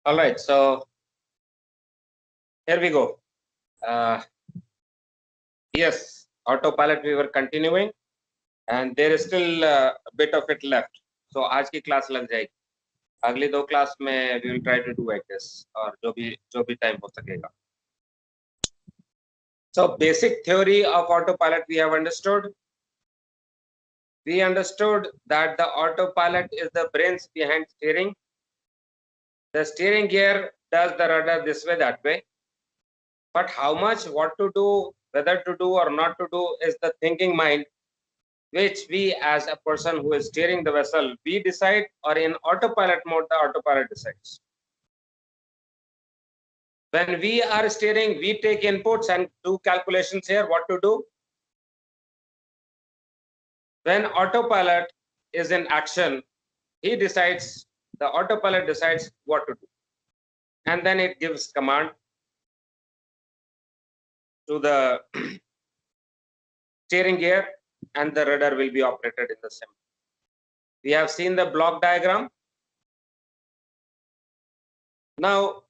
All right, so here we go. Yes, autopilot we were continuing, and there is still a bit of it left. So आज की class लग जाएगी. अगली दो class में we will try to do like this, और जो भी टाइम हो सकेगा. So basic theory of autopilot we have understood. We understood that the autopilot is the brains behind steering. The steering gear does the rudder this way, that way. But how much, what to do, whether to do or not to do is the thinking mind, which we as a person who is steering the vessel, we decide, or in autopilot mode, the autopilot decides. When we are steering, we take inputs and do calculations here, what to do. When autopilot is in action, he decides, the autopilot decides what to do. And then it gives command to the steering gear, and the rudder will be operated in the same. We have seen the block diagram. Now,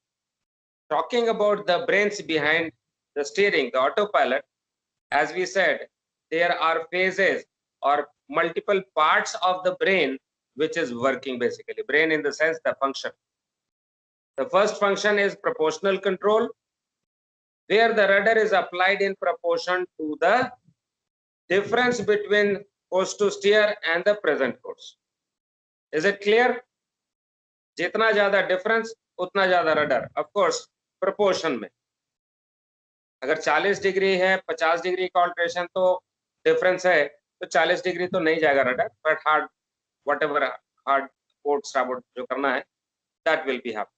talking about the brains behind the steering, the autopilot, as we said, there are phases or multiple parts of the brain which is working basically. Brain in the sense the function. The first function is proportional control, where the rudder is applied in proportion to the difference between course to steer and the present course. Is it clear? जितना ज्यादा difference उतना ज्यादा rudder. Of course, proportion में. अगर 40 degree है, 50 degree का alteration तो difference है, तो 40 डिग्री तो नहीं जाएगा rudder, but hard whatever hard port starboard जो करना है, that will be happen.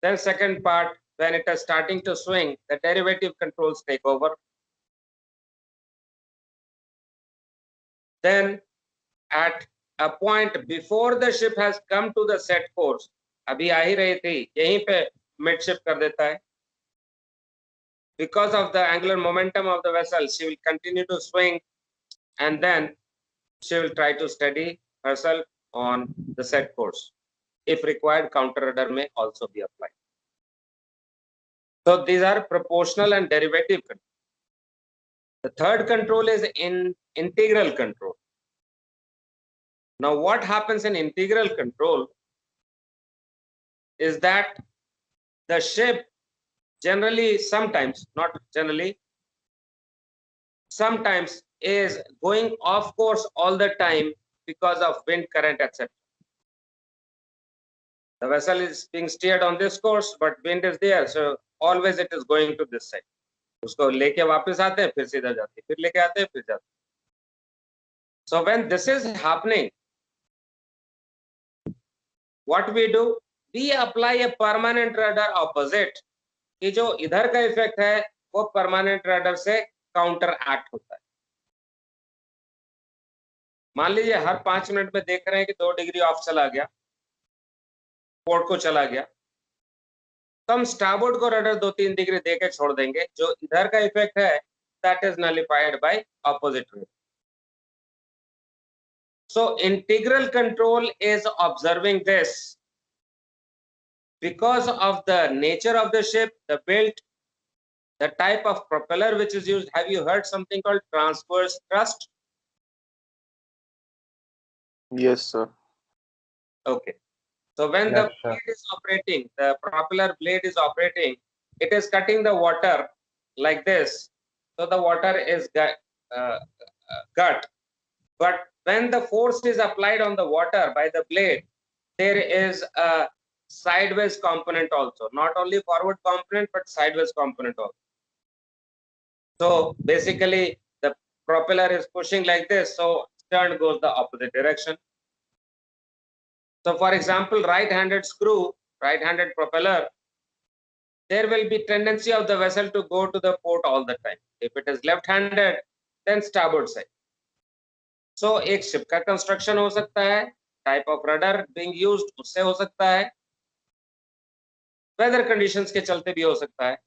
Then second part, when it is starting to swing, the derivative controls take over. Then at a point before the ship has come to the set course, अभी आ ही रही थी, यहीं पे midship कर देता है. Because of the angular momentum of the vessel, she will continue to swing, and then she will try to steady herself on the set course. If required, counter rudder may also be applied. So these are proportional and derivative control. The third control is integral control. Now, what happens in integral control is that the ship generally, sometimes, not generally, sometimes is going off course all the time because of wind, current, etc. The vessel is being steered on this course, but wind is there, so always it is going to this side. उसको लेके वापस आते हैं, फिर सीधा जाते हैं, फिर लेके आते हैं, फिर जाते हैं. So when this is happening, what we do? We apply a permanent rudder opposite. कि जो इधर का इफेक्ट है वो परमानेंट रडर से काउंटर एक्ट होता है. मान लीजिए हर 5 मिनट में देख रहे हैं कि 2 डिग्री ऑफ चला गया, पोर्ट को चला गया, तो हम स्टारबोर्ड को रडर 2-3 डिग्री देके छोड़ देंगे. जो इधर का इफेक्ट है that is nullified by opposite rudder. So integral control is observing this. Because of the nature of the ship, the build, the type of propeller which is used. Have you heard something called transverse thrust? Yes, sir. Okay. So when the blade is operating, the propeller blade is operating, it is cutting the water like this. So the water is cut. But when the force is applied on the water by the blade, there is a sideways component also, not only forward component but sideways component also. So basically the propeller is pushing like this, so stern goes the opposite direction. So for example, right-handed screw, right-handed propeller, there will be tendency of the vessel to go to the port all the time. If it is left-handed, then starboard side. So एक ship का construction हो सकता है, type of rudder being used उससे हो सकता है, weather conditions के चलते भी हो सकता है.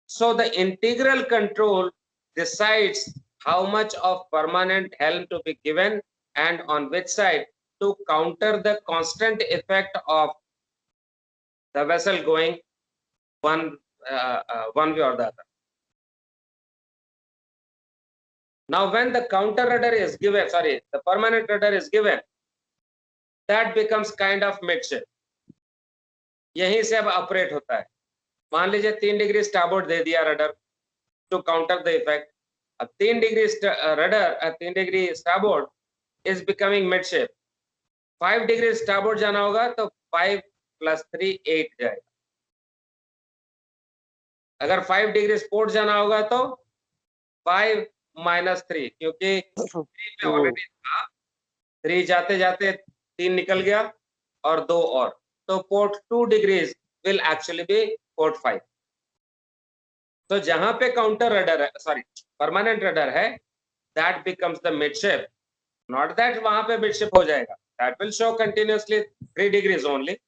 So the integral control decides how much of permanent helm to be given and on which side. to counter the constant effect of the vessel going one way or the other. Now, when the counter rudder is given, the permanent rudder is given, that becomes kind of midship. यहीं से अब operate होता है. मान लीजिए 3 degree starboard दे दिया rudder to counter the effect. अब 3 degree rudder 3 degree starboard is becoming midship. 5 degree starboard जाना होगा तो 5 + 3 8 जाएगा. अगर 5 डिग्री स्पोर्ट जाना होगा तो 5 - 3, क्योंकि 3 पे ऑलरेडी था. 3 जाते जाते 3 निकल गया और 2 और, तो port 2 degrees will actually be port 5. तो जहां पे काउंटर रडर है, परमानेंट रडर है, that becomes the midship. Not that वहां पे मिडशिप हो जाएगा. That will show continuously 3 degrees only,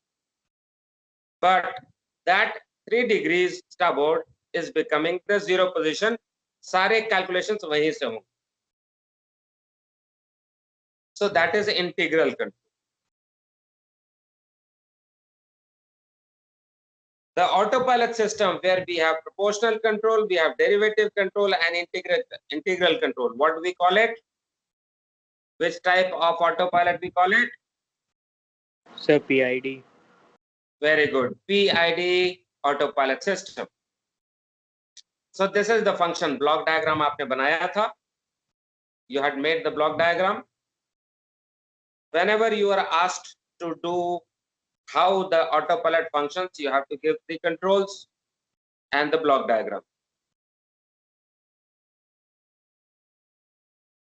but that 3 degrees starboard is becoming the zero position. सारे कैलकुलेशंस वहीं से होंगे. So that is integral control. The autopilot system, where we have proportional control, we have derivative control, and integral control. What do we call it? Which type of autopilot we call it? Sir, PID. Very good. PID autopilot system. So this is the function block diagram आपने बनाया था. You had made the block diagram. Whenever you are asked to do how the autopilot functions, you have to give the controls and the block diagram.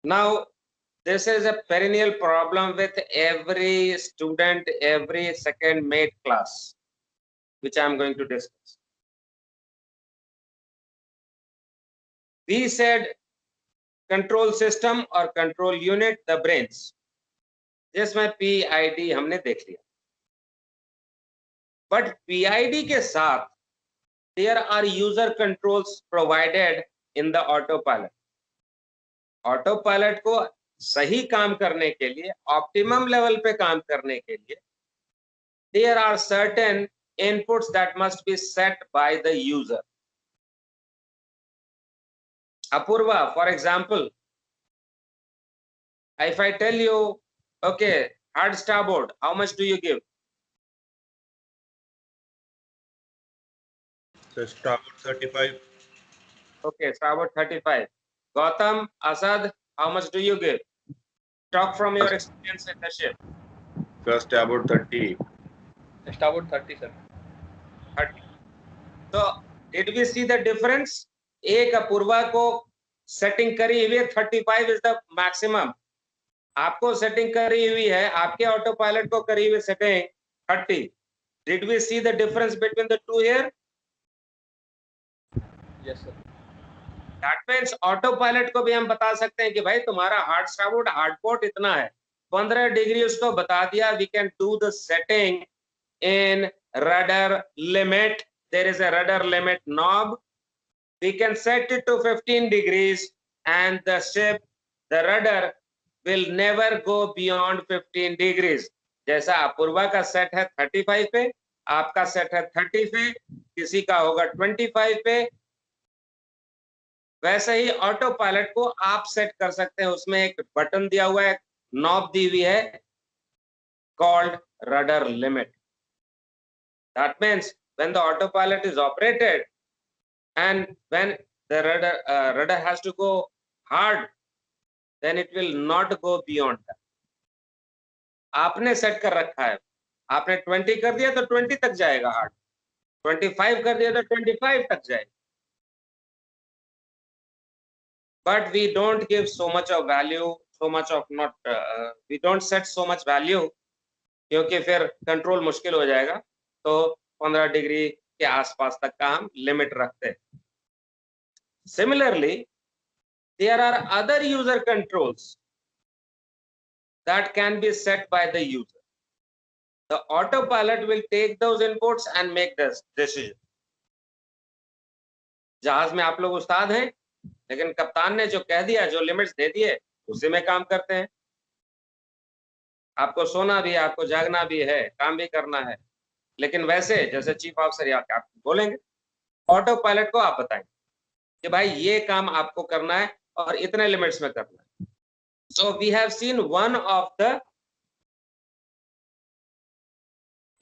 Now, this is a perennial problem with every student, every second mate class, which I am going to discuss. We said control system or control unit, the brains. जिसमें PID हमने देख लिया. But PID के साथ there are user controls provided in the autopilot. Autopilot को सही काम करने के लिए, optimum level पे काम करने के लिए, there are certain inputs that must be set by the user. Apurva, for example, if I tell you, okay, hard starboard, how much do you give? So starboard 35. Okay, starboard 35. Gautam, Asad, how much do you give? Talk from your experience in the ship. First starboard 30. Starboard 30, sir. 30. So, did we see the difference? एक अपूर्वा को setting करी हुई है 35 is the maximum. आपको setting करी हुई है, आपके ऑटो पायलट को करी हुई setting 30. Did we see the difference between the two here? Yes, sir. That means auto pilot को भी हम बता सकते हैं कि भाई तुम्हारा हार्ड स्टारबोर्ड हार्ड पोर्ट इतना है. 15 डिग्री उसको बता दिया. We can do the setting in rudder limit. There is a rudder limit knob. We can set it to 15 degrees and the ship, the rudder will never go beyond 15 degrees. जैसा अपूर्वा का set है 35 पे, आपका set है 30 पे, किसी का होगा 25 पे. वैसे ही ऑटो पायलट को आप सेट कर सकते हैं. उसमें एक बटन दिया हुआ है, नॉब दी हुई है, called rudder limit. That means when the autopilot is operated and when the rudder has to go hard, then it will not go beyond that. आपने सेट कर रखा है, आपने 20 कर दिया तो 20 तक जाएगा हार्ड, 25 कर दिया तो 25 तक जाएगा. But we don't give so much of value, so much of not, we don't set so much value, क्योंकि फिर कंट्रोल मुश्किल हो जाएगा. तो 15 डिग्री के आसपास तक का हम लिमिट रखते हैं. Similarly, there are other user controls that can be set by the user. The autopilot will take those inputs and make this decision. जहाज में आप लोग उस्ताद हैं, लेकिन कप्तान ने जो कह दिया, जो लिमिट्स दे दिए, उसी में काम करते हैं. आपको सोना भी है, आपको जागना भी है, काम भी करना है, लेकिन वैसे जैसे चीफ ऑफिसर या आप बोलेंगे, ऑटो पायलट को आप बताएंगे कि भाई ये काम आपको करना है और इतने लिमिट्स में करना है. So we have seen one of the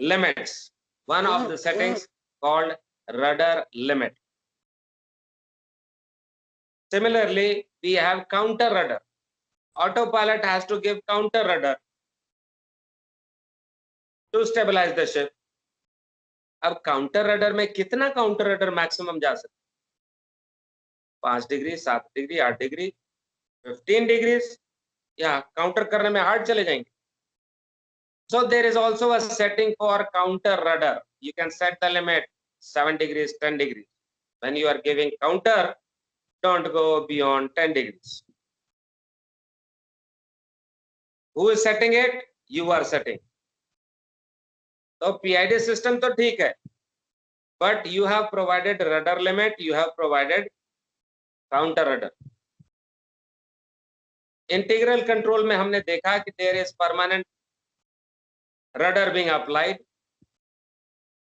limits, one of the settings called rudder limit. Similarly, we have counter rudder. Autopilot has to give counter rudder to stabilize the ship. अब counter rudder में कितना counter rudder maximum जा सकता है? 5 degree, 7 degree, 8 degree, 15 degree, या counter करने में hard चले जाएंगे. So there is also a setting for counter rudder. You can set the limit 7 degrees, 10 degrees. When you are giving counter, don't go beyond 10 degrees. Who is setting it? You are setting. So PID system तो ठीक है, but you have provided rudder limit, you have provided counter rudder. Integral control में हमने देखा कि there is permanent rudder being applied.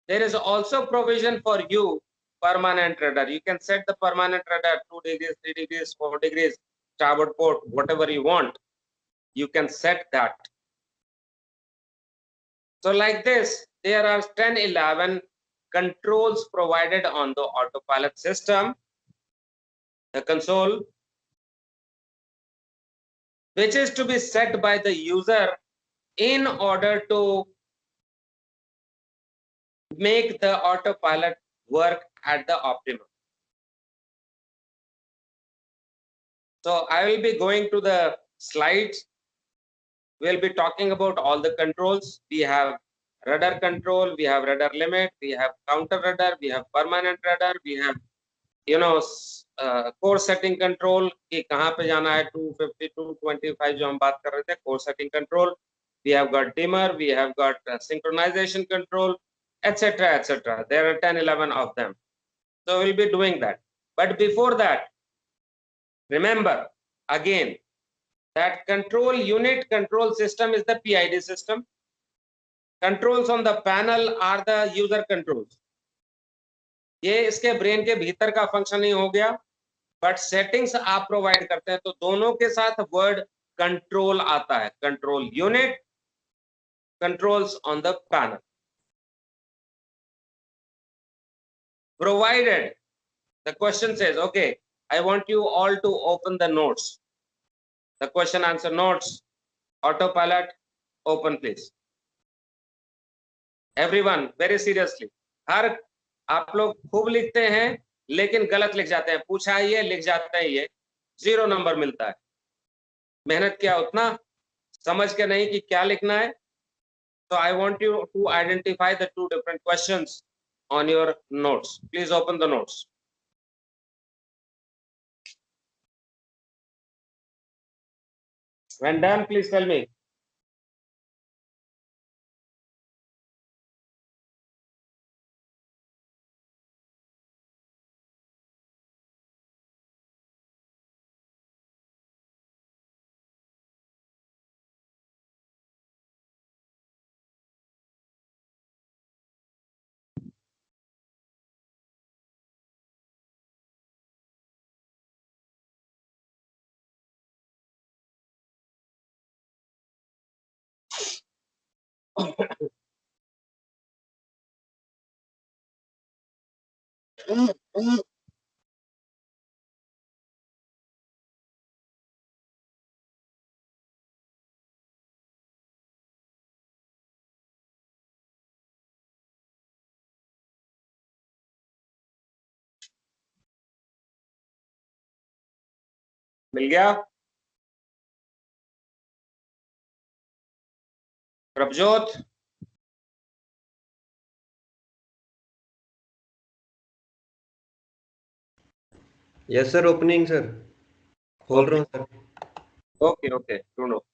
There is also provision for you permanent rudder. You can set the permanent rudder 2 degrees, 3 degrees, 4 degrees, starboard port, whatever you want. You can set that. So like this, there are 10, 11 controls provided on the autopilot system, the console, which is to be set by the user in order to make the autopilot work at the optimum. So I will be going to the slides. We'll be talking about all the controls. We have rudder control, we have rudder limit, we have counter rudder, we have permanent rudder, we have course setting control कि कहाँ पे जाना है 250 225 जो हम बात कर रहे थे, course setting control. We have got dimmer, we have got synchronization control, etc., etc. There are 10, 11 of them. So we'll be doing that. But before that, remember again that control unit control system is the PID system. Controls on the panel are the user controls. ये इसके brain के भीतर का function ही हो गया, but settings आप provide करते हैं तो दोनों के साथ वर्ड कंट्रोल आता है. Control unit, controls on the panel. Provided the question says, okay, I want you all to open the notes. The question answer notes, autopilot, open please. Everyone, very seriously. हर आप लोग खूब लिखते हैं लेकिन गलत लिख जाते हैं. पूछा ये लिख जाते हैं ये, 0 नंबर मिलता है. मेहनत किया उतना, समझ के नहीं कि क्या लिखना है. So I want you to identify the 2 different questions on your notes. Please open the notes. When done, please tell me. मिल गया? Prabhjot, yes sir, opening sir, खोल रहा हूँ सर. ओके ओके, ढूंढो.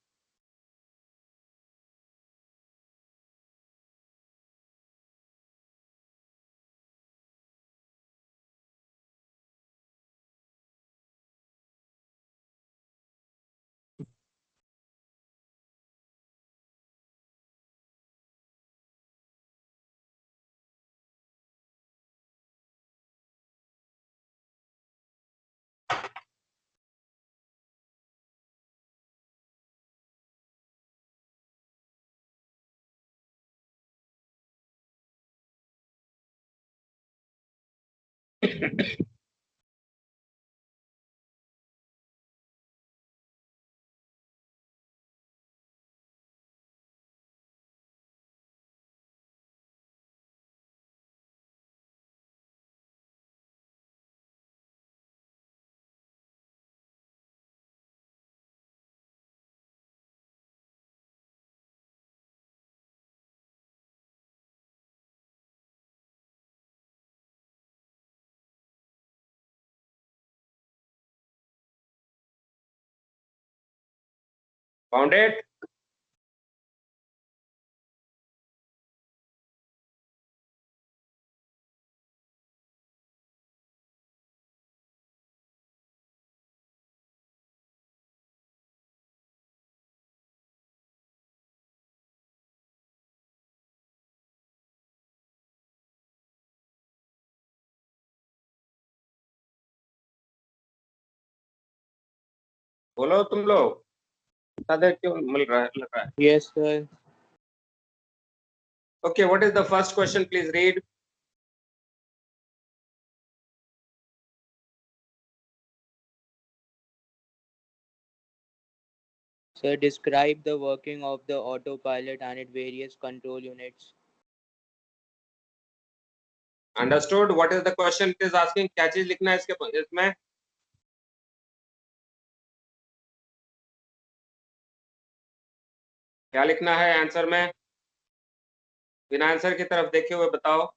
Found it? बोलो तुम लोग, बता दे क्यों मिल रहा है, लग रहा है. Yes, sir. Okay, what is the first question? Please read. Sir, describe the working of the autopilot and its various control units. Understood? What is the question it is asking? क्या चीज लिखना है इसमें? क्या लिखना है आंसर में? बिना आंसर की तरफ देखे हुए बताओ.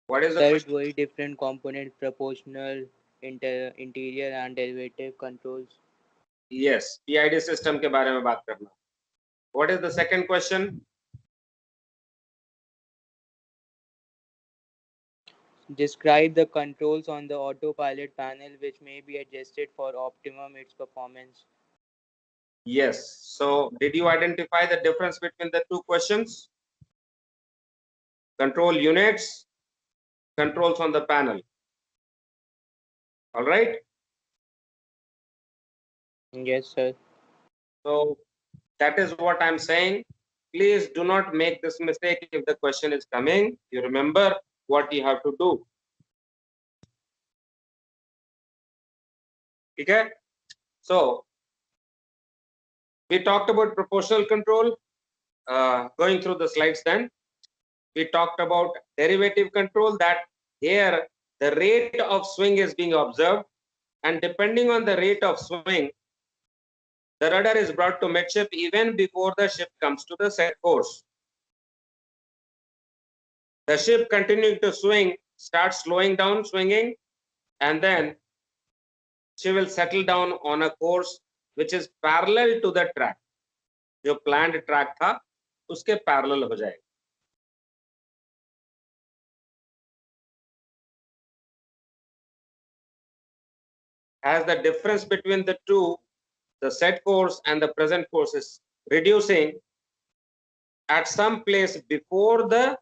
What is the Sir, question? very different components, proportional, interior and derivative controls. Yes, PID system के बारे में बात करना. What is the second question? Describe the controls on the autopilot panel which may be adjusted for optimum its performance. Yes. So, did you identify the difference between the two questions? Control units, controls on the panel. All right. Yes, sir. So, that is what I'm saying. Please do not make this mistake if the question is coming. You remember what you have to do. Okay. So, we talked about proportional control. Going through the slides then. We talked about derivative control, that here the rate of swing is being observed, and depending on the rate of swing, the rudder is brought to midship even before the ship comes to the set course. The ship continuing to swing starts slowing down swinging, and then she will settle down on a course which is parallel to the track. जो planned track था उसके parallel हो जाएगा. As the difference between the two, the set course and the present course is reducing, at some place before the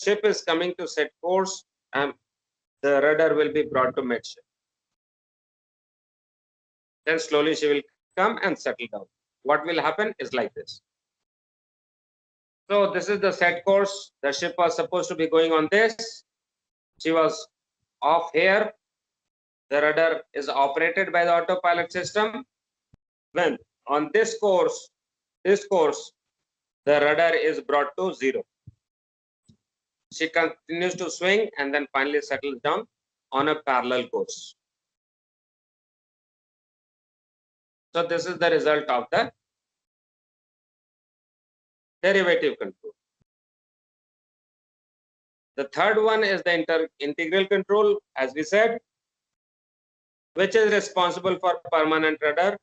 ship is coming to set course, the rudder will be brought to midship. Then slowly she will come and settle down. What will happen is like this. So this is the set course. The ship was supposed to be going on this. She was off here. The rudder is operated by the autopilot system. When on this course, the rudder is brought to 0. She continues to swing and then finally settles down on a parallel course. So this is the result of the derivative control. The third one is the integral control, as we said, which is responsible for permanent rudder,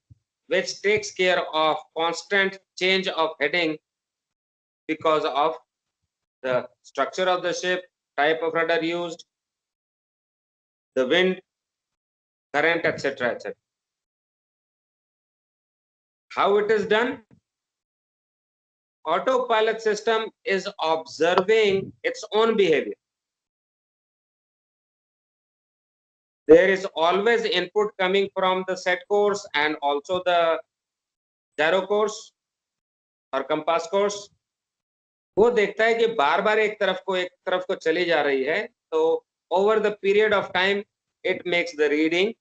which takes care of constant change of heading because of the structure of the ship, type of rudder used, the wind, current, etc., etc. How it is done? Autopilot system is observing its own behavior. There is always input coming from the set course and also the gyro course और compass course. वो देखता है कि बार बार एक तरफ को चली जा रही है, तो So over the period of time, it makes the reading,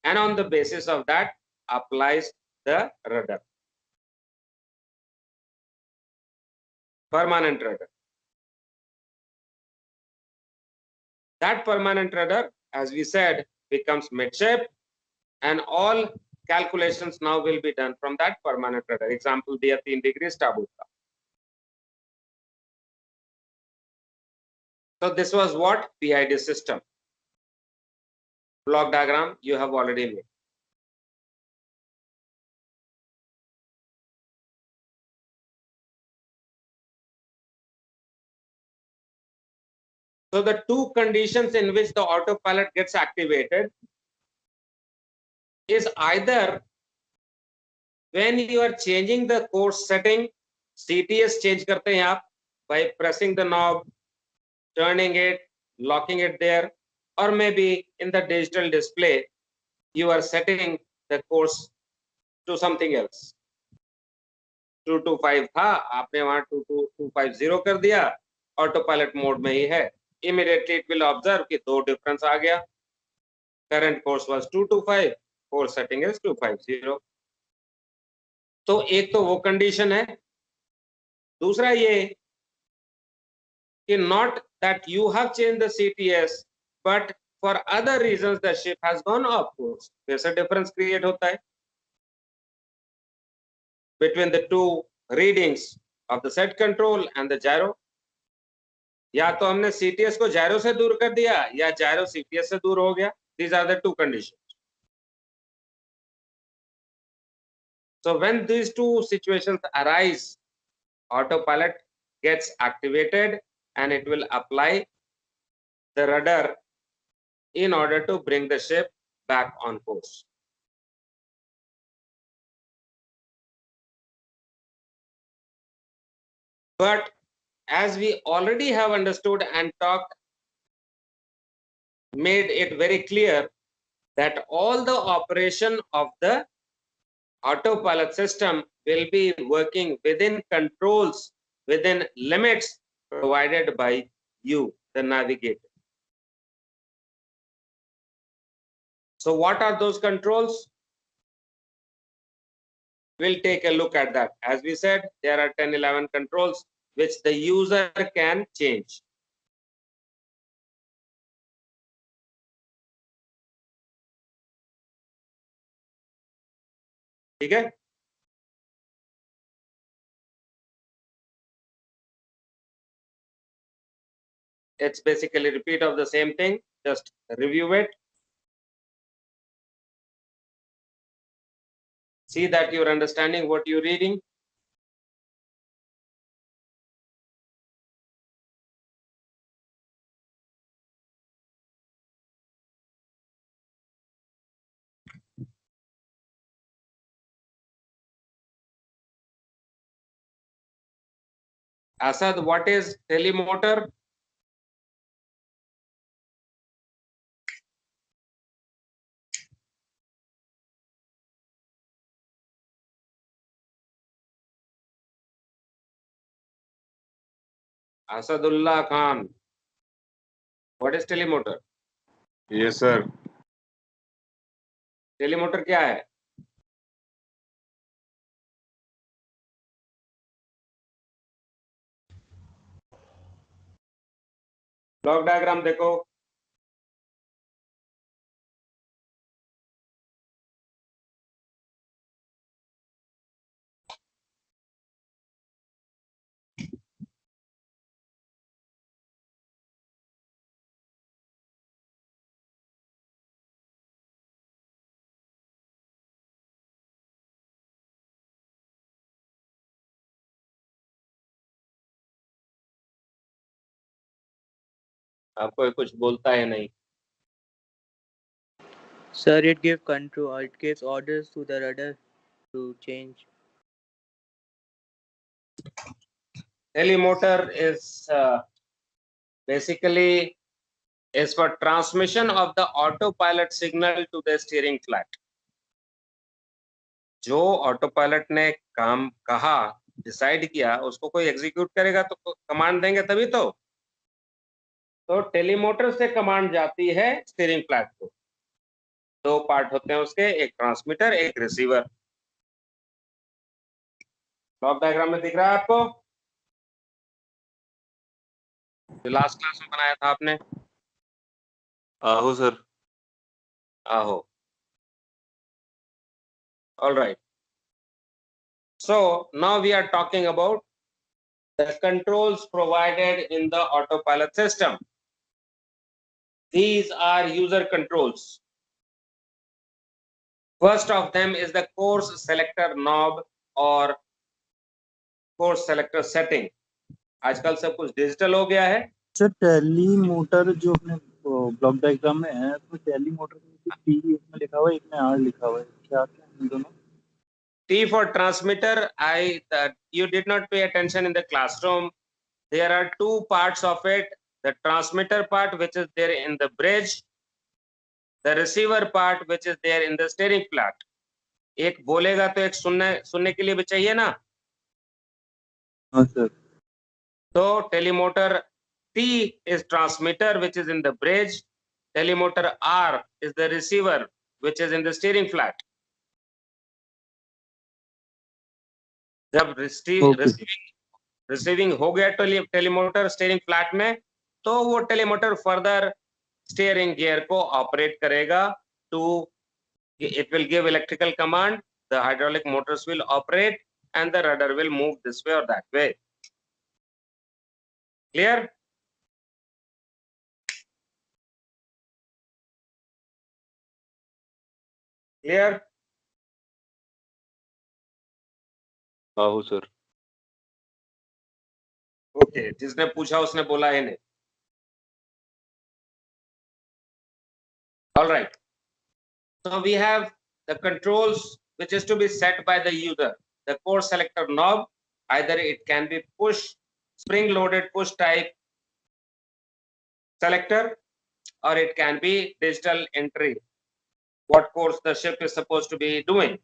and on the basis of that applies the rudder. Permanent rudder. That permanent rudder, as we said, becomes midship, and all calculations now will be done from that permanent rudder. Example दिया 3 degree starboard का. So this was what PID system. Block diagram you have already made. So the two conditions in which the autopilot gets activated is either when you are changing the course setting, CTS change करते हैं आप by pressing the knob, turning it, locking it there, or maybe in the digital display you are setting the course to something else. 225 था, आपने वहां 22250 कर दिया, autopilot mode में ही है. Immediately it will observe कि दो difference आ गया. Current course was 225, course setting is 250. तो एक तो वो कंडीशन है. दूसरा ये कि not that you have changed the CTS, but for other reasons the ship has gone off course. There's a difference create होता है between the two readings of the set control and the gyro. या तो हमने CTS को gyro से दूर कर दिया या gyro CTS से दूर हो गया. These are the two conditions. So when these two situations arise, autopilot gets activated and it will apply the rudder in order to bring the ship back on course. But as we already have understood and talked, made it very clear that all the operation of the autopilot system will be working within controls, within limits provided by you, the navigator. So what are those controls? We'll take a look at that. As we said, there are 10-11 controls which the user can change. ठीक है? It's basically repeat of the same thing. Just review it. See that you're understanding what you're reading. Asad, what is telemotor? Asadullah Khan. What is telemotor? Yes, sir. Telemotor क्या है? Block diagram देखो. आपको कुछ बोलता है नहीं. Sir, it gives control. It gives orders to the rudder to change. Telemotor is basically is for transmission of the autopilot signal to the steering flat. जो autopilot ने काम कहा, डिसाइड किया, उसको कोई एग्जीक्यूट करेगा तो कमांड देंगे तभी तो. तो टेलीमोटर से कमांड जाती है स्टीयरिंग फ्लैट को। दो पार्ट होते हैं उसके, एक ट्रांसमीटर एक रिसीवर। ब्लॉक डायग्राम में दिख रहा है आपको, जो लास्ट क्लास में बनाया था आपने? आहो सर। आहो। All right. So now we are talking about the controls provided in the autopilot system. These are user controls. First of them is the course selector knob or course selector setting. आजकल सब कुछ digital हो गया है। Sir tally motor जो अपने block diagram में है, तो टैली मोटर में टी एक में लिखा हुआ है, एक में आर लिखा हुआ है, क्या क्या है इन दोनों? T for transmitter. You did not pay attention in the classroom. There are two parts of it. The transmitter part, which is there in the bridge. The receiver part, which is there in the steering flat. एक बोलेगा तो एक सुनने के लिए भी चाहिए ना। हाँ सर। तो टेलीमोटर T is transmitter, which is in the bridge. Telemotor R is the receiver, which is in the steering flat. जब रिसीविंग हो गया टेलीमोटर स्टीयरिंग फ्लैट में, तो वो टेलीमोटर फर्दर स्टीयरिंग गियर को ऑपरेट करेगा। To it will give electrical command, the hydraulic motors will operate and the rudder will move this way or that way. Clear? Clear? आहो sir. Okay, जिसने पूछा उसने बोला ही नहीं। All right. So we have the controls which is to be set by the user. The course selector knob, either it can be push, spring loaded push type selector, or it can be digital entry, what course the ship is supposed to be doing.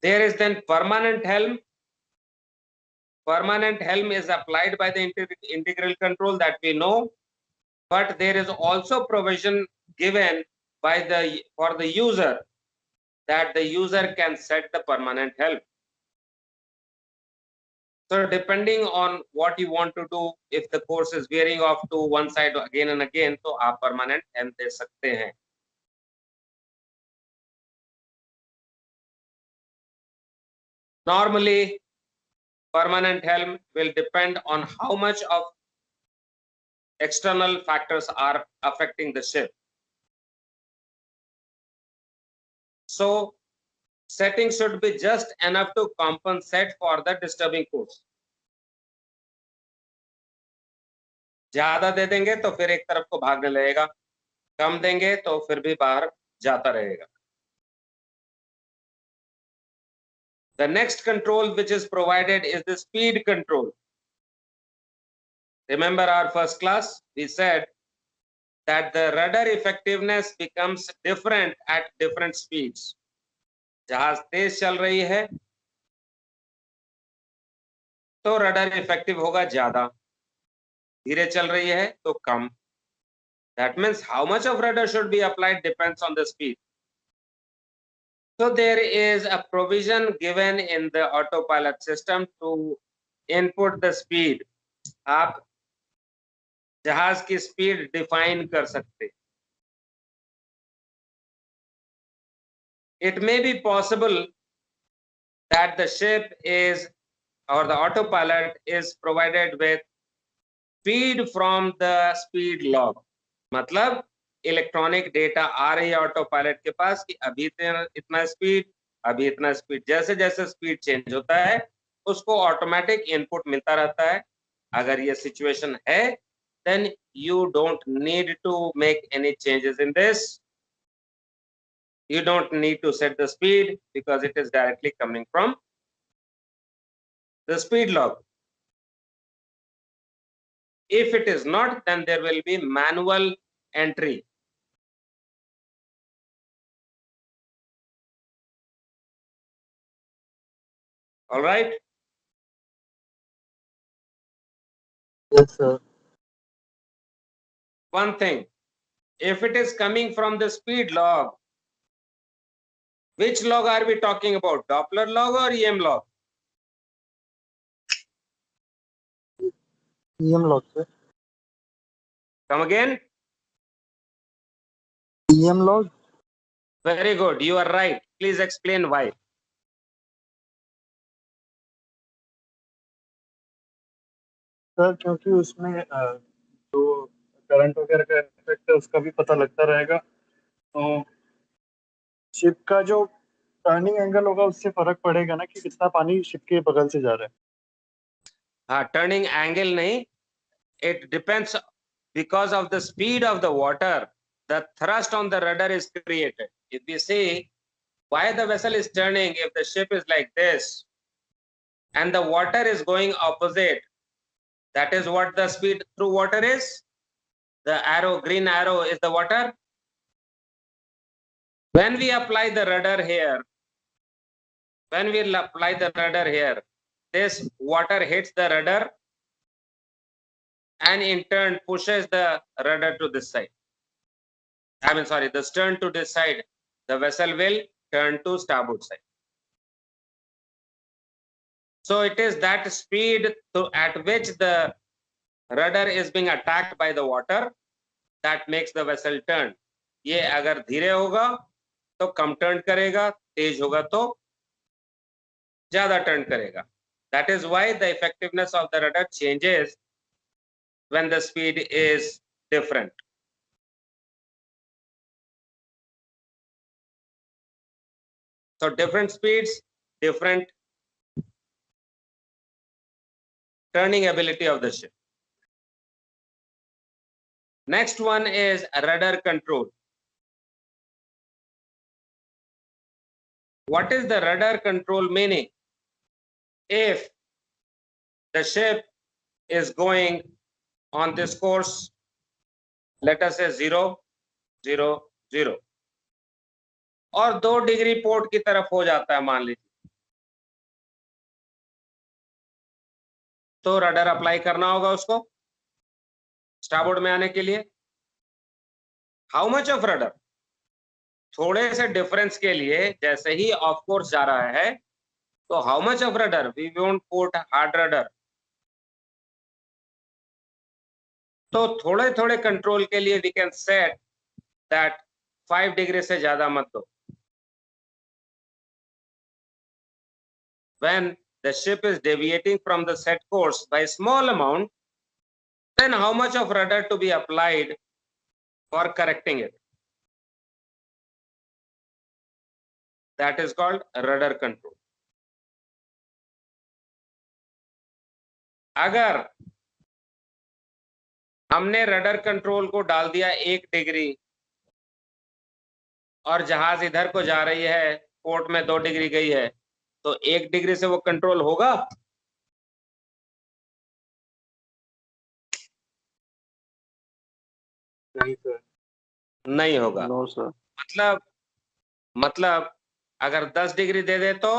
There is then permanent helm. Permanent helm is applied by the integral control that we know, but there is also provision given by for the user that the user can set the permanent helm. So depending on what you want to do, if the course is veering off to one side again and again, तो आप permanent helm दे सकते हैं. Normally, permanent helm will depend on how much of external factors are affecting the ship. So setting should be just enough to compensate for the disturbing course. ज्यादा दे देंगे तो फिर एक तरफ को भागने लगेगा, कम देंगे तो फिर भी बाहर जाता रहेगा. The next control which is provided is the speed control. Remember our first class, we said that the rudder effectiveness becomes different at different speeds. जहाज तेज चल रही है तो रडर इफेक्टिव होगा ज्यादा, धीरे चल रही है तो कम. That means how much of rudder should be applied depends on the speed. So there is a provision given in the autopilot system to input the speed. आप जहाज की स्पीड डिफाइन कर सकते. It may be possible that the ship is or the autopilot is provided with feed from the speed log. मतलब electronic data आ रही है auto pilot के पास कि अभी इतना स्पीड, अभी इतना स्पीड. जैसे जैसे स्पीड चेंज होता है उसको ऑटोमेटिक इनपुट मिलता रहता है. अगर ये सिचुएशन है then you don't need to make any changes in this. You don't need to set the speed because it is directly coming from the speed log. If it is not, then there will be manual entry. All right. Yes, sir. One thing, if it is coming from the speed log, which log are we talking about? Doppler log or EM log? EM log, sir. Come again? EM log. Very good, you are right. Please explain why. Sir क्योंकि उसमें जो current वगैरह का effect है उसका भी पता लगता रहेगा, तो शिप का जो टर्निंग एंगल होगा उससे फर्क पड़ेगा ना कि कितना पानी शिप के बगल से जा रहा है. हाँ, टर्निंग एंगल नहीं, it depends because of the speed of the water, the thrust on the rudder is created. If we see why the vessel is turning, if the ship is like this and the water is going opposite, that is what the speed through water is. The arrow, green arrow is the water. When we apply the rudder here, this water hits the rudder and in turn pushes the rudder to this side. I mean, sorry, the stern to this side. The vessel will turn to starboard side. So it is that speed at which the rudder is being attacked by the water that makes the vessel turn. ये अगर धीरे होगा तो कम turn करेगा, तेज होगा तो ज्यादा turn करेगा. That is why the effectiveness of the rudder changes when the speed is different. So different speeds, different turning ability of the ship. Next one is rudder control. What is the rudder control meaning? If the ship is going on this course, let us say 0, 0, 0, और 2 degree port की तरफ हो जाता है मान लीजिए, तो rudder apply करना होगा उसको स्टारबोर्ड में आने के लिए. How much of rudder? थोड़े से डिफरेंस के लिए, जैसे ही ऑफ कोर्स जा रहा है तो how much of rudder? We won't put hard rudder. तो थोड़े थोड़े कंट्रोल के लिए we can set that 5 degree से ज्यादा मत दो. When the ship is deviating from the set course by small amount, then how much of rudder to be applied for correcting it? That is called rudder control. अगर हमने rudder control को डाल दिया 1 degree और जहाज इधर को जा रही है, पोर्ट में 2 डिग्री गई है, तो 1 डिग्री से वो कंट्रोल होगा? नहीं सर. नहीं होगा. No sir. मतलब अगर 10 डिग्री दे दे तो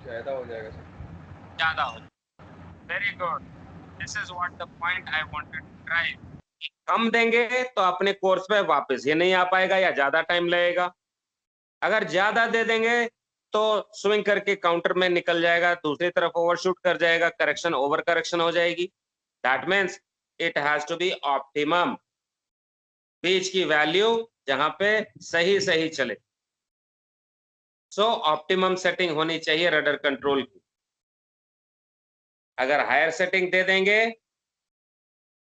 ज्यादा हो जाएगा सर. ज्यादा हो. Very good, this is what the point I wanted to drive. कम देंगे तो अपने कोर्स पे वापस ये नहीं आ पाएगा या ज्यादा टाइम लगेगा. अगर ज्यादा दे देंगे तो स्विंग करके काउंटर में निकल जाएगा, दूसरी तरफ ओवरशूट कर जाएगा, करेक्शन ओवर करेक्शन हो जाएगी. That means it has to be optimum, बीच की वैल्यू जहां पे सही सही चले. सो ऑप्टिमम सेटिंग होनी चाहिए रडर कंट्रोल की. अगर हायर सेटिंग दे देंगे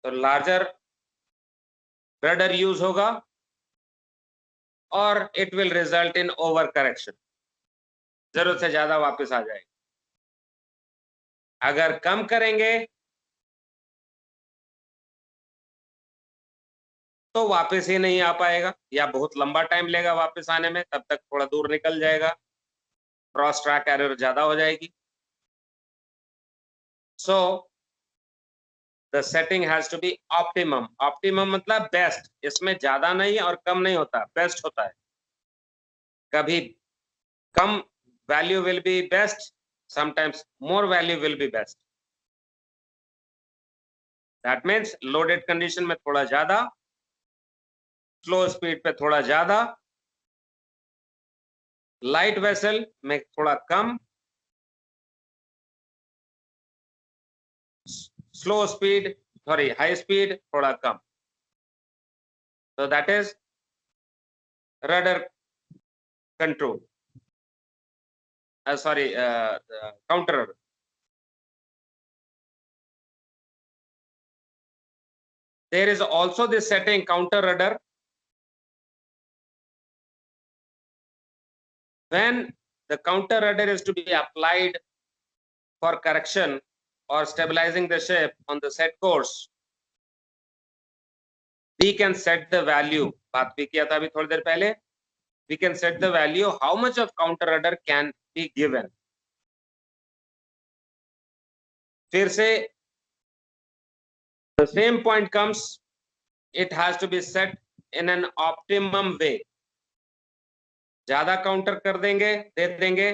तो लार्जर रडर यूज होगा और it will result in over correction, जरूरत से ज्यादा वापस आ जाएगा. अगर कम करेंगे तो वापस ही नहीं आ पाएगा या बहुत लंबा टाइम लेगा वापस आने में, तब तक थोड़ा दूर निकल जाएगा, क्रॉस ट्रैक एरर ज्यादा हो जाएगी. So the setting has to be optimum. Optimum मतलब बेस्ट, इसमें ज्यादा नहीं और कम नहीं होता, बेस्ट होता है. कभी कम value will be best sometimes more value will be best. That means loaded condition में थोड़ा ज्यादा, slow speed पे थोड़ा ज्यादा, light vessel में थोड़ा कम, slow speed, sorry, high speed थोड़ा कम. So that is rudder control. Counter rudder. There is also this setting counter rudder. When the counter rudder is to be applied for correction or stabilizing the ship on the set course, we can set the value. बात भी किया था अभी थोड़ी देर पहले. We can set the value how much of counter rudder can be given. फिर से the same point comes, it has to be set in an optimum way. ज्यादा काउंटर कर देंगे, दे देंगे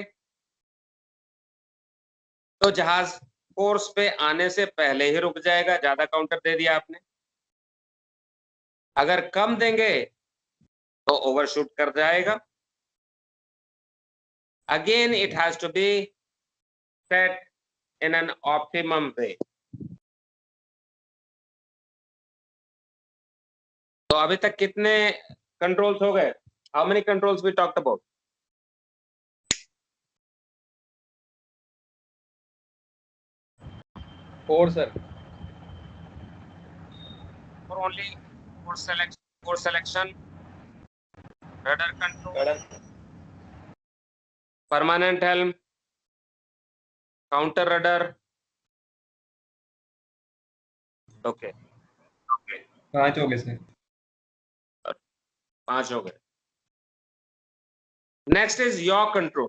तो जहाज कोर्स पे आने से पहले ही रुक जाएगा. ज्यादा काउंटर दे दिया आपने. अगर कम देंगे तो ओवरशूट कर जाएगा. Again, it has to be set in an optimum way. तो अभी तक कितने कंट्रोल्स हो गए? How many controls we talked about? Four, sir. For only course selection, rudder control, permanent helm, counter rudder. Okay. पांच हो गए सर. 5 हो गए. Next is yaw control.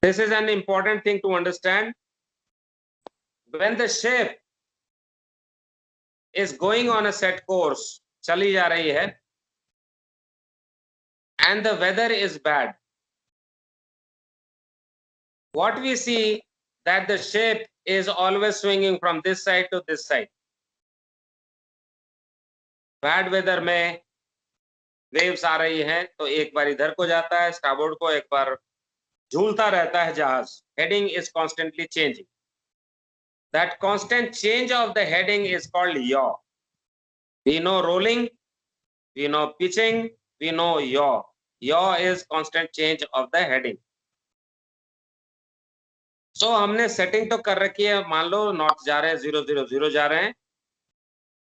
This is an important thing to understand. When the ship is going on a set course, चली जा रही है, and the weather is bad, what we see that the ship is always swinging from this side to this side. Bad weather में waves आ रही हैं तो एक बार इधर को जाता है स्टारबोर्ड को, एक बार झूलता रहता है जहाज. Heading is constantly changing. That constant change of the heading is called yaw. We know rolling, we know pitching, we know yaw. Yaw is constant change of the heading. So हमने setting तो कर रखी है. मान लो north जा रहे हैं, 000 जा रहे हैं,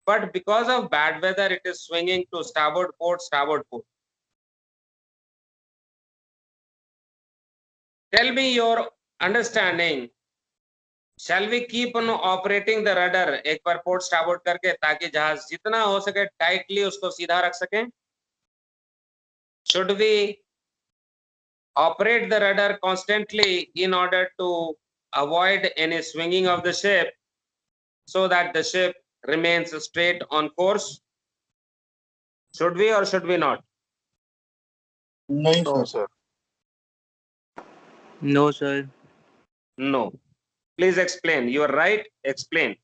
but because of bad weather it is swinging to starboard port. Tell me your understanding. Shall we keep on operating the rudder एक बार port starboard करके, ताकि जहाज जितना हो सके tightly उसको सीधा रख सकें? Should we operate the rudder constantly in order to avoid any swinging of the ship so that the ship remains straight on course? Should we or should we not? नहीं sir. No, sir. No. Please explain. You are right. Explain.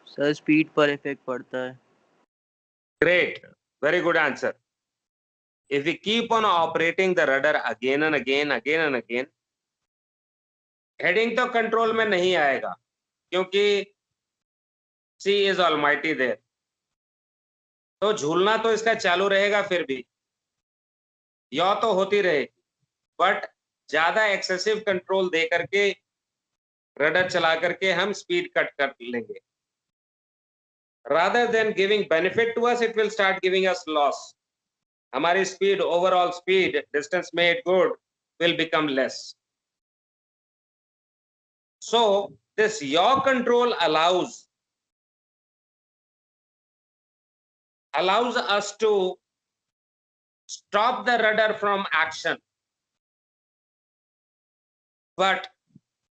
Sir, speed पर effect पड़ता है. Great. Very good answer. If we keep on operating the rudder again and again, heading तो control में नहीं आएगा, क्योंकि sea is almighty there. तो झूलना तो इसका चालू रहेगा फिर भी, याw तो होती रहेगी, बट ज्यादा एक्सेसिव कंट्रोल दे करके रडर चला करके हम स्पीड कट कर लेंगे. rather than giving benefit to us, it will start giving us loss. हमारी speed, overall speed, distance made good, will become less. So this yaw control allows us to stop the rudder from action, but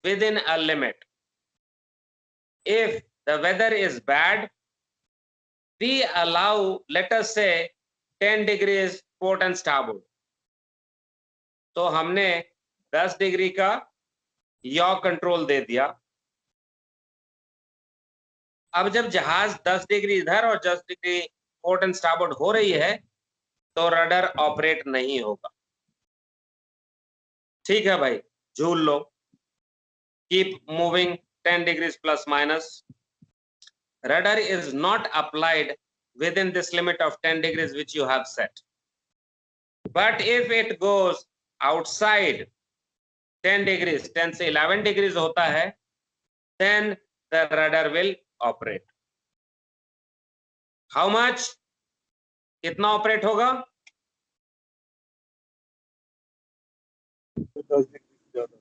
within a limit. If the weather is bad, we allow, let us say, 10 degrees port and starboard. तो हमने 10 degree का yaw control दे दिया। अब जब जहाज 10 degree इधर और 10 degree port and starboard हो रही है तो रडर ऑपरेट नहीं होगा। ठीक है भाई, झूल लो, keep moving 10 degrees plus minus. Rudder is not applied within this limit of 10 degrees which you have set. But if it goes outside 10 degrees, 10 से 11 degrees होता है, then the rudder will operate. How much? कितना operate होगा? 10 degree से ज्यादा।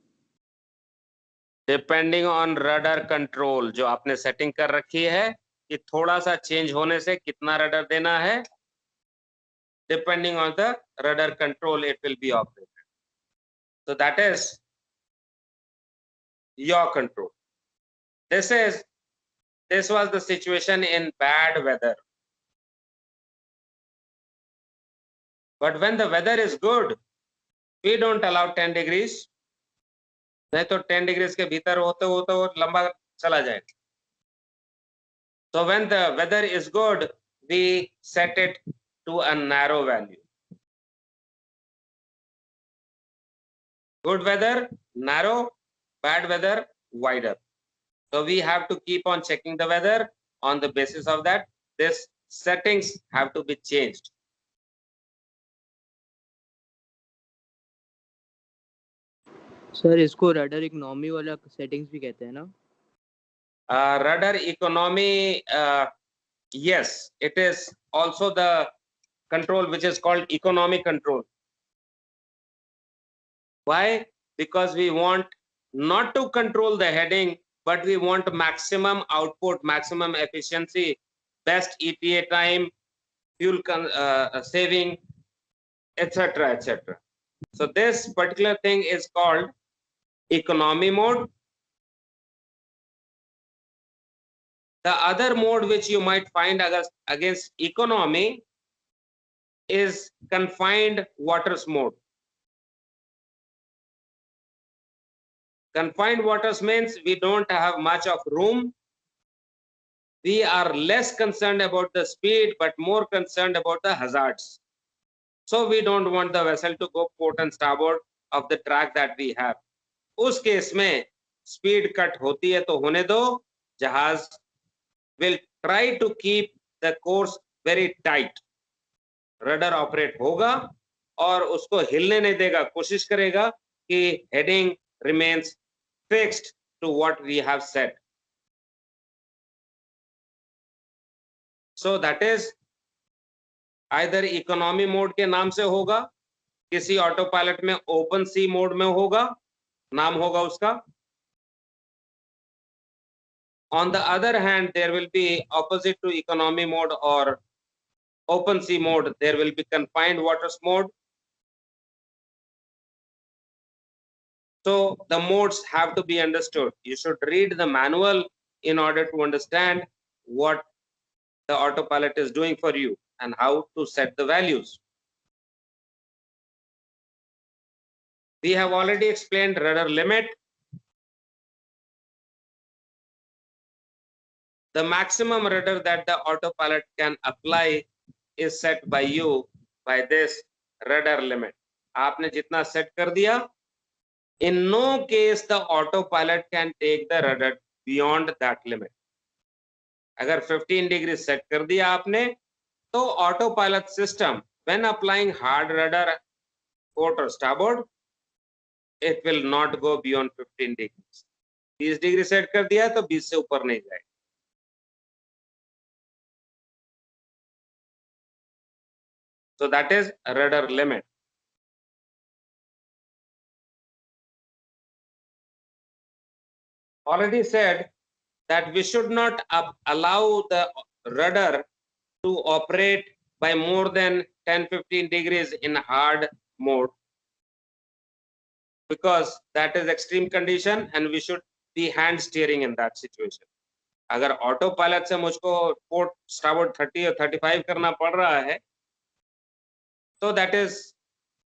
Depending on rudder control, जो आपने setting कर रखी है कि थोड़ा सा चेंज होने से कितना रडर देना है, depending on the rudder control it will be operated. So that is your control. This was the situation in bad weather. But when the weather is good, we don't allow 10 degrees. नहीं तो 10 degrees के भीतर होते होते वो लंबा चला जाएगा। So when the weather is good, we set it to a narrow value. Good weather, narrow; bad weather, wider. So we have to keep on checking the weather. On the basis of that, this settings have to be changed. Sir इसको rudder economy वाला settings भी कहते हैं ना? Rudder economy, yes, it is also the control which is called economy control. Why? Because we want not to control the heading, but we want maximum output, maximum efficiency, best ETA time, fuel saving, etc., etc. So this particular thing is called economy mode. The other mode which you might find against economy is confined waters mode. Confined waters means we don't have much of room. We are less concerned about the speed, but more concerned about the hazards. So we don't want the vessel to go port and starboard of the track that we have. उस case में speed cut होती है तो होने दो, जहाज will try to keep the course very tight. Rudder operate होगा और उसको हिलने नहीं देगा, कोशिश करेगा कि heading remains fixed to what we have set. So that is either economy mode के नाम से होगा, किसी ऑटो पायलट में ओपन सी मोड में होगा, नाम होगा उसका. On the other hand, there will be opposite to economy mode or open sea mode, there will be confined waters mode. So the modes have to be understood. You should read the manual in order to understand what the autopilot is doing for you and how to set the values. We have already explained rudder limit. The maximum rudder that the autopilot can apply is set by you by this rudder limit. आपने जितना set कर दिया, in no case the autopilot can take the rudder beyond that limit. अगर 15 degree set कर दिया आपने, तो autopilot system when applying hard rudder port or starboard, it will not go beyond 15 degrees. 20 degree set कर दिया तो 20 से ऊपर नहीं जाएगा. So that is rudder limit. Already said that we should not allow the rudder to operate by more than 10-15 degrees in hard mode, because that is extreme condition and we should be hand steering in that situation. अगर auto pilot से मुझको port starboard 30 और 35 करना पड़ रहा है, तो that is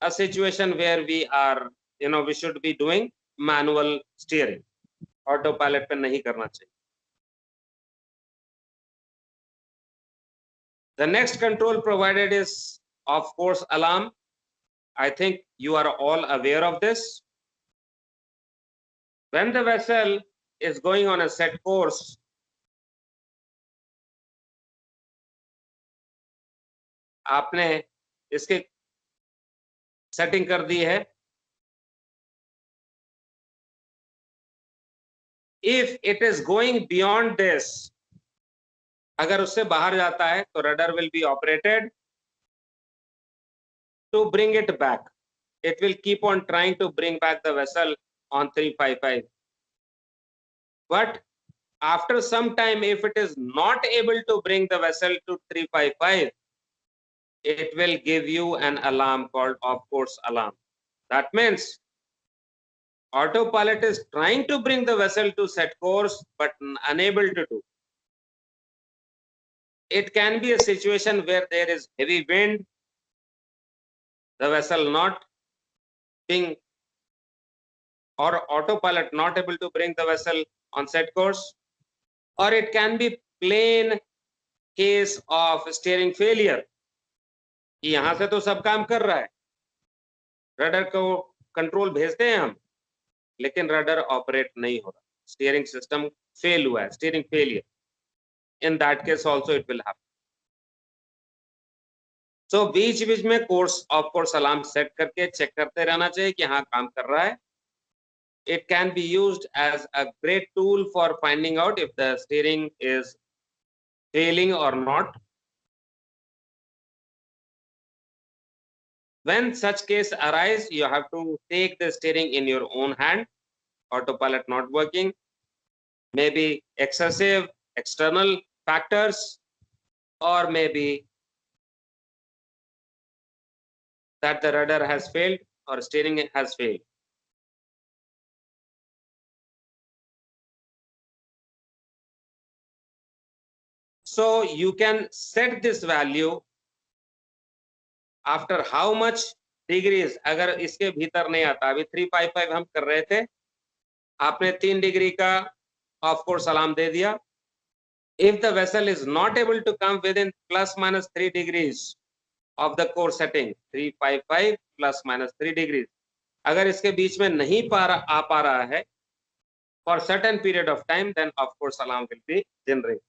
a situation where we are, we should be doing manual steering. Autopilot पे नहीं करना चाहिए. The next control provided is, of course, alarm. I think you are all aware of this. When the vessel is going on a set course, आपने इसके setting कर दी है. If it is going beyond this, अगर उससे बाहर जाता है तो rudder will be operated to bring it back. It will keep on trying to bring back the vessel on 355. But after some time, if it is not able to bring the vessel to 355, it will give you an alarm called off-course alarm. That means autopilot is trying to bring the vessel to set course, but unable to do. It can be a situation where there is heavy wind, the vessel not being, or autopilot not able to bring the vessel on set course, or it can be plain case of steering failure. यहाँ से तो सब काम कर रहा है, rudder को control भेजते हैं हम, लेकिन रडर ऑपरेट नहीं हो रहा, स्टीयरिंग सिस्टम फेल हुआ है, steering failure. In that case also it will happen. So बीच बीच में course of course alarm set करके चेक करते रहना चाहिए कि हाँ काम कर रहा है. It can be used as a great tool for finding out if the steering is failing or not. When such case arise, you have to take the steering in your own hand. Autopilot not working, maybe excessive external factors, or maybe that the rudder has failed or steering has failed. So you can set this value after how much degrees. अगर इसके भीतर नहीं आता, अभी 355 हम कर रहे थे, आपने 3 डिग्री का ऑफ कोर्स अलार्म दे दिया. If the vessel is not able to come within plus minus 3 degrees of the course setting, 355 plus minus 3 degrees, अगर इसके बीच में नहीं आ पा रहा है for certain period of time, then of course alarm will be generated.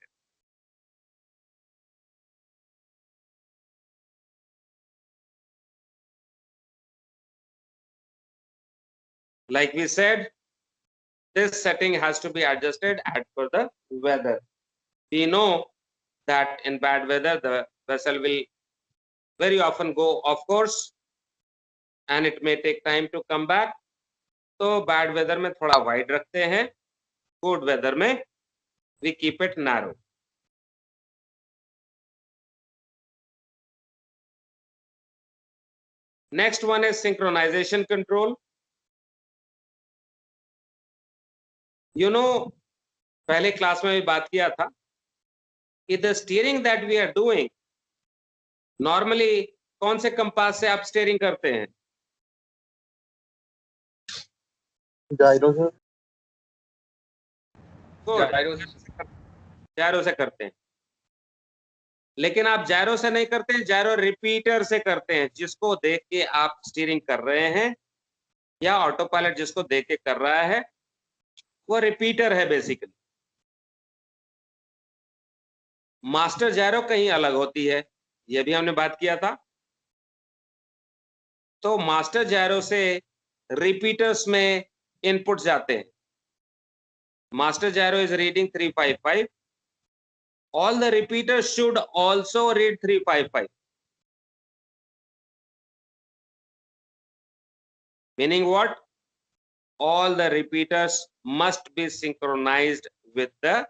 Like we said, this setting has to be adjusted as per the weather. We know that in bad weather the vessel will very often go off course and it may take time to come back. तो bad weather में थोड़ा wide रखते हैं, good weather में we keep it narrow. Next one is synchronization control. You know, पहले class में भी बात किया था कि the steering that we are doing, normally कौन से कंपास से आप स्टीयरिंग करते हैं? जायरो से. जायरो से करते हैं, लेकिन आप जायरो से नहीं करते हैं, जायरो रिपीटर से करते हैं, जिसको देख के आप स्टीयरिंग कर रहे हैं या ऑटो पायलट जिसको देख के कर रहा है वो रिपीटर है बेसिकली. मास्टर जायरो कहीं अलग होती है, ये भी हमने बात किया था. तो मास्टर जायरो से रिपीटर्स में इनपुट जाते हैं. Master gyro is reading 355. All the repeaters should also read 355. Meaning what? All the repeaters must be synchronized with the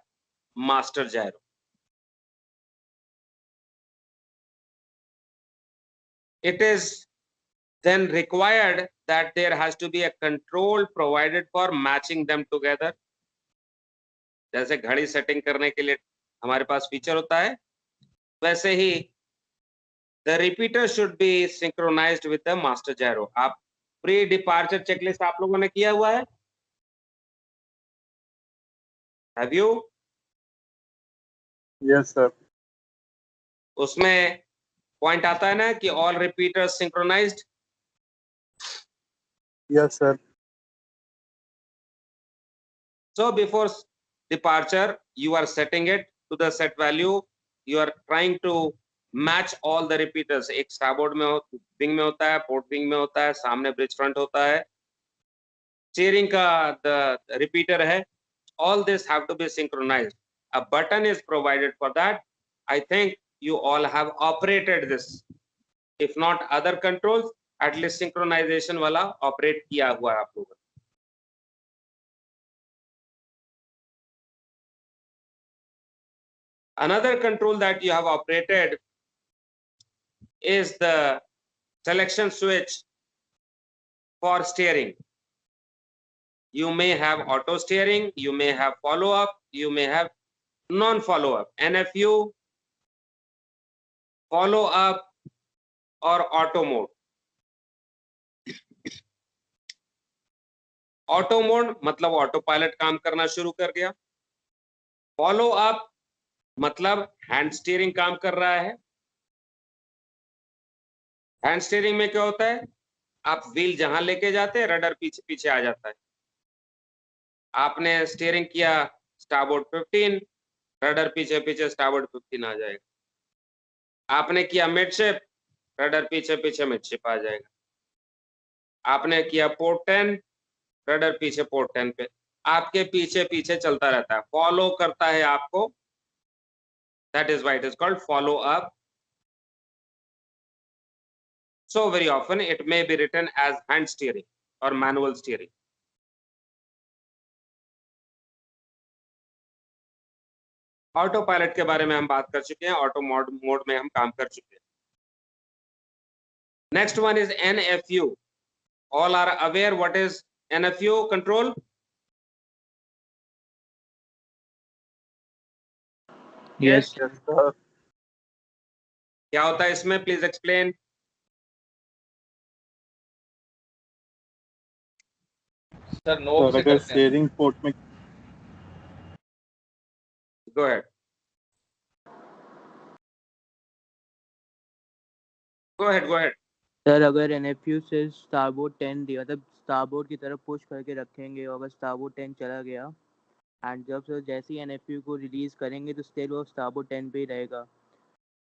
master gyro. It is then required that there has to be a control provided for matching them together. जैसे घड़ी setting करने के लिए हमारे पास feature होता है, वैसे ही the repeater should be synchronized with the master gyro. आप प्री डिपार्चर चेकलिस्ट आप लोगों ने किया हुआ है? Have you? Yes sir. उसमें पॉइंट आता है ना कि all repeaters synchronized. Yes sir. So before departure, you are setting it to the set value. You are trying to match all the repeaters. एक starboard में विंग में होता है, port wing में होता है, सामने bridge front होता है, steering का the repeater है. All this have to be synchronized. A button is provided for that. I think you all have operated this. If not other controls, at least synchronization वाला operate किया हुआ है आप लोगों ने. Another control that you have operated is the selection switch for steering. You may have auto steering, you may have follow up, you may have non follow up, NFU, follow up or auto mode. Auto mode मतलब auto pilot काम करना शुरू कर दिया. Follow up मतलब hand steering काम कर रहा है. हैंड स्टीयरिंग में क्या होता है? आप व्हील जहां लेके जाते हैं रडर पीछे पीछे आ जाता है. आपने स्टीयरिंग किया स्टारबोर्ड 15, रडर पीछे पीछे स्टारबोर्ड 15 आ जाएगा. आपने किया मिडशिप, रडर पीछे पीछे मिडशिप आ जाएगा. आपने किया पोर्ट 10, रडर पीछे पोर्ट 10 पे आपके पीछे पीछे चलता रहता है, फॉलो करता है आपको. That is why it is called follow up. So very often it may be written as hand steering or manual steering. Auto pilot के बारे में हम बात कर चुके हैं, ऑटो मोड में हम काम कर चुके हैं. Next one is NFU. All are aware what is NFU control? Yes. Yes sir. क्या होता है इसमें? Please explain. Sir knob sir से अगर करते हैं. स्टीयरिंग पोर्ट में Go ahead. Go ahead. Go ahead. Sir अगर NFU से स्टारबोर्ड 10 दिया मतलब स्टारबोर्ड की तरफ पुश करके रखेंगे और अगर स्टारबोर्ड 10 चला गया एंड जब सर जैसे ही NFU को रिलीज करेंगे तो स्टिल वो स्टारबोर्ड 10 पे ही रहेगा.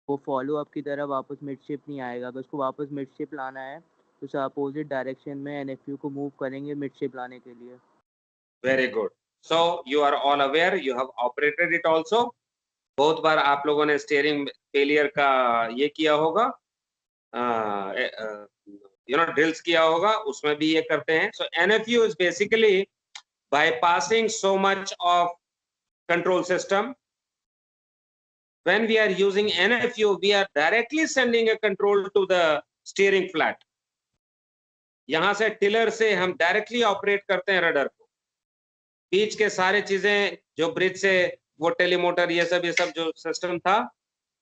वो फॉलो अप की तरह वापस मिडशिप नहीं आएगा. अगर उसको वापस मिडशिप लाना है तो सर अपोजिट डायरेक्शन में NFU को मूव करेंगे मिडशिप लाने के लिए. Very good. So you are all aware. You have operated it also. बहुत बार आप लोगों ने स्टीयरिंग फेलियर का ये किया होगा, ड्रिल्स किया होगा, उसमें भी ये करते हैं. So NFU is basically bypassing so much of control system. When we are using NFU, we are directly sending a control to the steering flat. यहां से टिलर से हम डायरेक्टली ऑपरेट करते हैं रडर को. बीच के सारे चीजें जो ब्रिज से वो टेलीमोटर ये सब जो सिस्टम था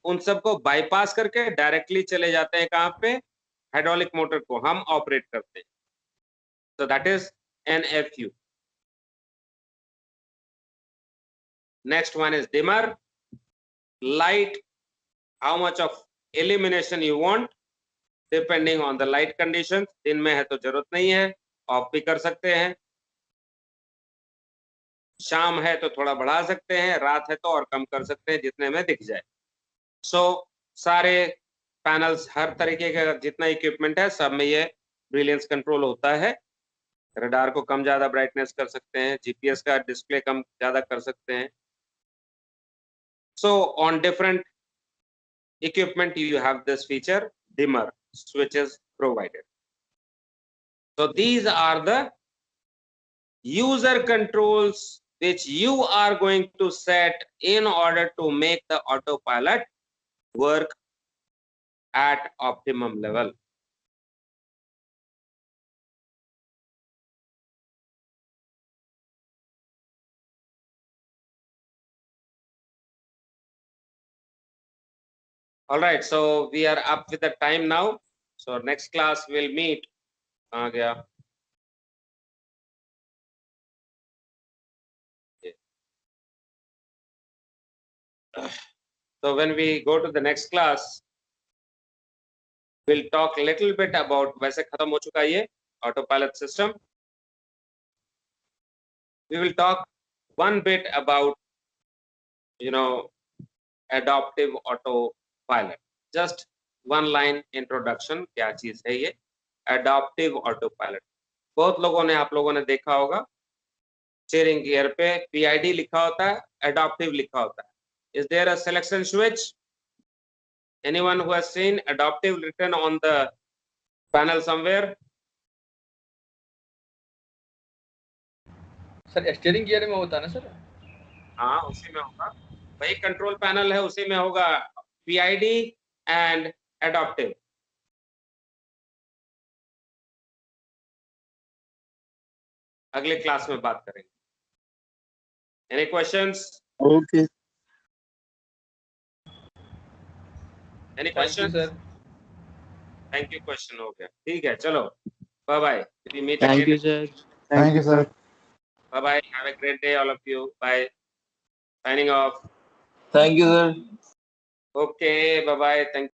उन सबको बाईपास करके डायरेक्टली चले जाते हैं कहां पे? हाइड्रोलिक मोटर को हम ऑपरेट करते हैं. So that is NFU. Next one is dimmer. Light, how much of illumination you want depending on the light conditions. दिन में है तो जरूरत नहीं है, ऑफ भी कर सकते हैं. शाम है तो थोड़ा बढ़ा सकते हैं, रात है तो और कम कर सकते हैं जितने में दिख जाए. सो सारे पैनल्स हर तरीके का जितना इक्विपमेंट है सब में ये ब्रिलियंस कंट्रोल होता है. रडार को कम ज्यादा ब्राइटनेस कर सकते हैं, जीपीएस का डिस्प्ले कम ज्यादा कर सकते हैं. So on different equipment you have this feature dimmer switches provided. So these are the user controls which you are going to set in order to make the autopilot work at optimum level. All right, so we are up with the time now. So next class we'll meet. आ गया. So when we go to the next class, we'll talk a little bit about, वैसे खत्म हो चुका ये autopilot system. We will talk one bit about, adaptive autopilot. Just one line introduction, क्या चीज है ये adaptive autopilot. बहुत लोगों ने, आप लोगों ने देखा होगा स्टीयरिंग गियर पे PID लिखा होता है, adaptive लिखा होता है. Is there a selection switch? Anyone who has seen adaptive written on the panel somewhere? Sir steering gear में होता है ना सर? हाँ, उसी में होगा. वही कंट्रोल पैनल है, उसी में होगा PID एंड adaptive. अगले क्लास में बात करेंगे. Any questions? Okay. Any thank you questions? Sir. Thank you. Question हो गया. ठीक है, चलो. Bye bye. We meet Thank again. you, sir. Thank you, sir. Bye bye. Have a great day, all of you. Bye. Signing off. Thank you sir. Okay. Bye bye. Thank you.